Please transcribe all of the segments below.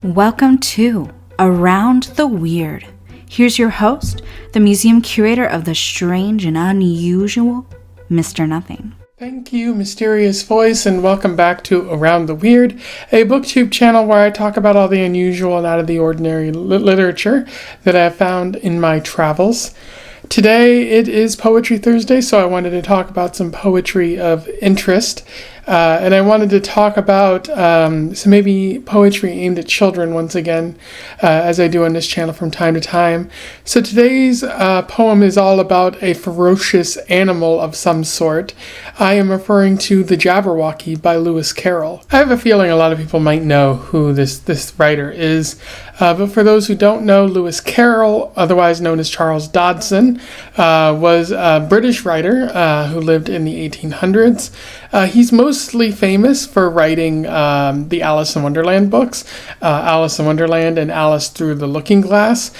Welcome to Around the Weird. Here's your host, the museum curator of the strange and unusual, Mr. Nothing. Thank you, mysterious voice, and welcome back to Around the Weird, a booktube channel where I talk about all the unusual and out of the ordinary literature that I have found in my travels. Today it is Poetry Thursday, so I wanted to talk about some poetry of interest. And I wanted to talk about some maybe poetry aimed at children once again, as I do on this channel from time to time. So today's poem is all about a ferocious animal of some sort. I am referring to The Jabberwocky by Lewis Carroll. I have a feeling a lot of people might know who this writer is. But for those who don't know, Lewis Carroll, otherwise known as Charles Dodson, was a British writer who lived in the 1800s. He's mostly famous for writing the Alice in Wonderland books, Alice in Wonderland and Alice Through the Looking Glass,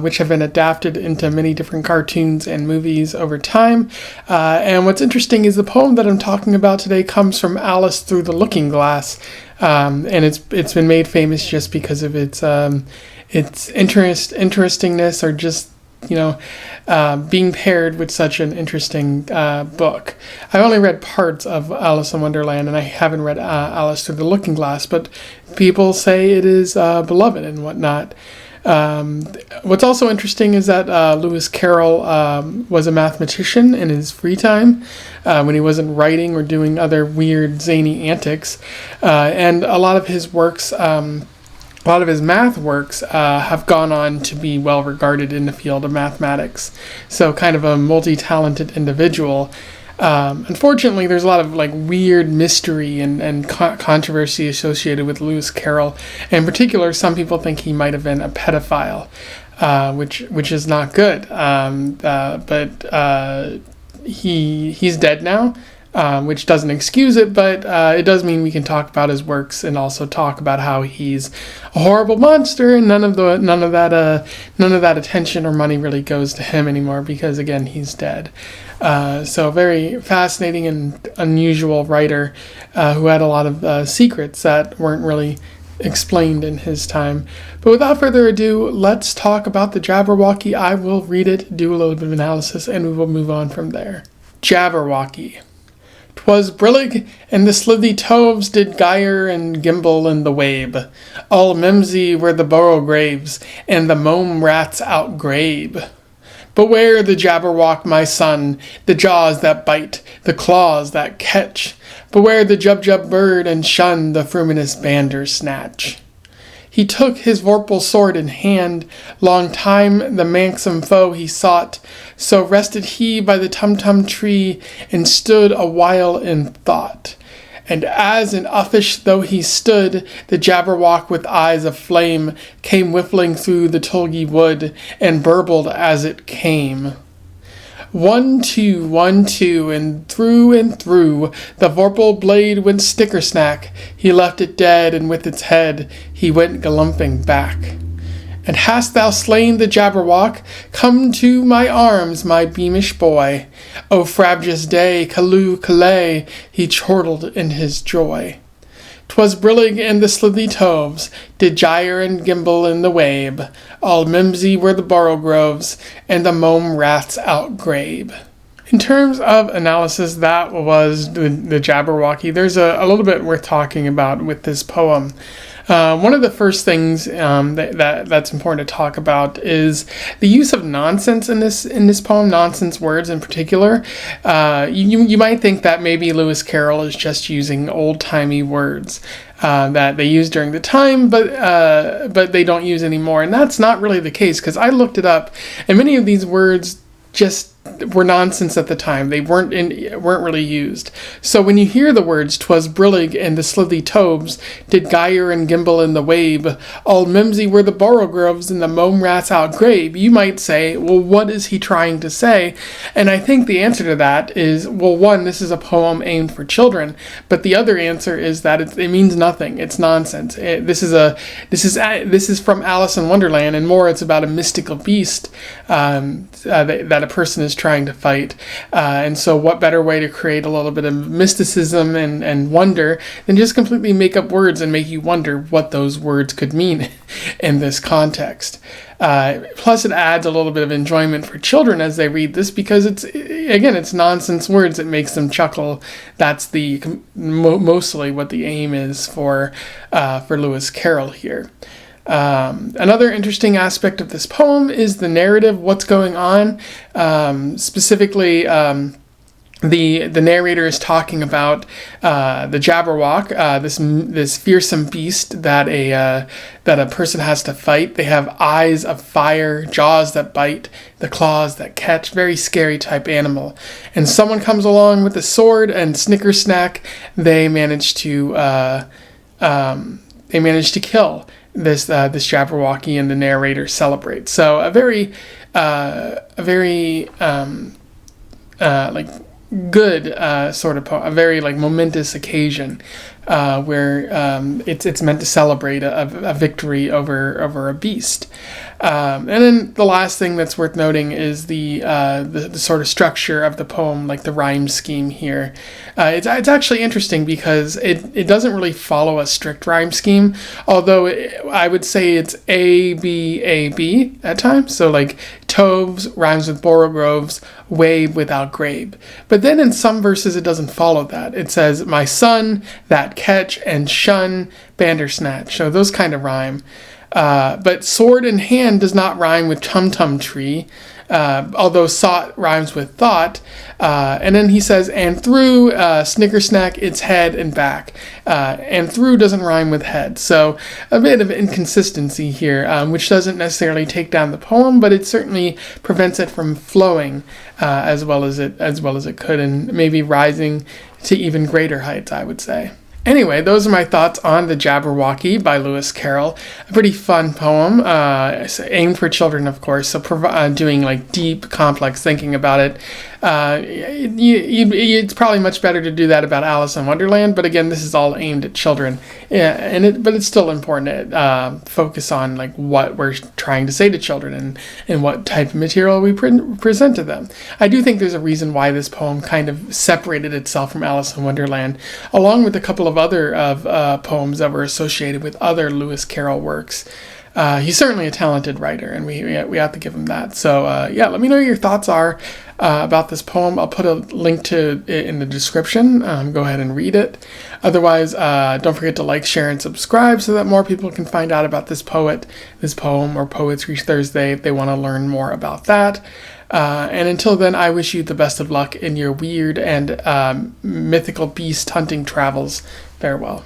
which have been adapted into many different cartoons and movies over time. And what's interesting is the poem that I'm talking about today comes from Alice Through the Looking Glass. And it's been made famous just because of its interestingness, or just being paired with such an interesting book. I've only read parts of Alice in Wonderland, and I haven't read Alice Through the Looking Glass, but people say it is beloved and whatnot. What's also interesting is that Lewis Carroll was a mathematician in his free time when he wasn't writing or doing other weird, zany antics. And a lot of his works, a lot of his math works have gone on to be well regarded in the field of mathematics. So kind of a multi-talented individual. Unfortunately, there's a lot of weird mystery and controversy associated with Lewis Carroll. In particular, some people think he might have been a pedophile, which is not good. But he's dead now. Which doesn't excuse it, but it does mean we can talk about his works and also talk about how he's a horrible monster, and none of that attention or money really goes to him anymore because, again, he's dead. So very fascinating and unusual writer who had a lot of secrets that weren't really explained in his time. But without further ado, let's talk about the Jabberwocky. I will read it, do a little bit of analysis, and we will move on from there. Jabberwocky. 'Twas brillig, and the slithy toves did gyre and gimble in the wabe. All mimsy were the burrow graves, and the mome rats outgrabe. Beware the Jabberwock, my son, the jaws that bite, the claws that catch. Beware the jub bird, and shun the fruminous bandersnatch. He took his vorpal sword in hand, long time the manxome foe he sought, so rested he by the tum-tum tree, and stood a while in thought. And as in uffish though he stood, the Jabberwock with eyes of flame came whiffling through the tulgey wood, and burbled as it came. 1, 2, 1, 2, and through the vorpal blade went snicker-snack. He left it dead, and with its head he went galumping back. And hast thou slain the Jabberwock? Come to my arms, my beamish boy. O frabjous day, callooh, callay, he chortled in his joy. 'Twas brillig, and the slithy toves did gyre and gimble in the wabe. All mimsy were the borogroves, and the mome rats outgrabe. In terms of analysis, that was the Jabberwocky. There's a little bit worth talking about with this poem. One of the first things that's important to talk about is the use of nonsense in this poem, nonsense words in particular. You might think that maybe Lewis Carroll is just using old-timey words that they used during the time, but they don't use anymore. And that's not really the case, because I looked it up, and many of these words just were nonsense at the time. They weren't really used. So when you hear the words, 'twas brillig, and the slithy toves did gyre and gimble in the wabe, all mimsy were the borogroves, and the mome rats outgrabe, you might say, well, what is he trying to say? And I think the answer to that is, well, one, this is a poem aimed for children, but the other answer is that it means nothing. It's nonsense. This is from Alice in Wonderland, and more, it's about a mystical beast that a person is trying to fight. And so what better way to create a little bit of mysticism and wonder than just completely make up words and make you wonder what those words could mean in this context. Plus, it adds a little bit of enjoyment for children as they read this, because it's nonsense words that makes them chuckle. That's mostly what the aim is for Lewis Carroll here. Another interesting aspect of this poem is the narrative, what's going on. Specifically, the narrator is talking about the Jabberwock, this fearsome beast that a person has to fight. They have eyes of fire, jaws that bite, the claws that catch. Very scary type animal. And someone comes along with a sword, and snicker snack, they manage to kill this Jabberwocky, and the narrator celebrates. So a very good sort of a very momentous occasion where it's meant to celebrate a victory over a beast. And then the last thing that's worth noting is the sort of structure of the poem, like the rhyme scheme here. It's actually interesting because it doesn't really follow a strict rhyme scheme, although I would say it's A, B, A, B at times. So Toves rhymes with borogroves, wave without grabe. But then in some verses it doesn't follow that. It says, my son, that catch, and shun, bandersnatch. So those kind of rhyme. But sword in hand does not rhyme with tum-tum tree, although sought rhymes with thought. And then he says, and through, snicker snack, its head and back. And through doesn't rhyme with head. So a bit of inconsistency here, which doesn't necessarily take down the poem, but it certainly prevents it from flowing as well as it could, and maybe rising to even greater heights, I would say. Anyway, those are my thoughts on The Jabberwocky by Lewis Carroll. A pretty fun poem, aimed for children, of course, so doing deep, complex thinking about it. It's probably much better to do that about Alice in Wonderland, but again, this is all aimed at children. Yeah, but it's still important to focus on what we're trying to say to children and what type of material we present to them. I do think there's a reason why this poem kind of separated itself from Alice in Wonderland, along with a couple of other poems that were associated with other Lewis Carroll works. He's certainly a talented writer, and we have to give him that. So let me know what your thoughts are about this poem. I'll put a link to it in the description. Go ahead and read it. Otherwise, don't forget to like, share, and subscribe so that more people can find out about this poem, or Poetry Thursday if they want to learn more about that. And until then, I wish you the best of luck in your weird and mythical beast hunting travels. Farewell.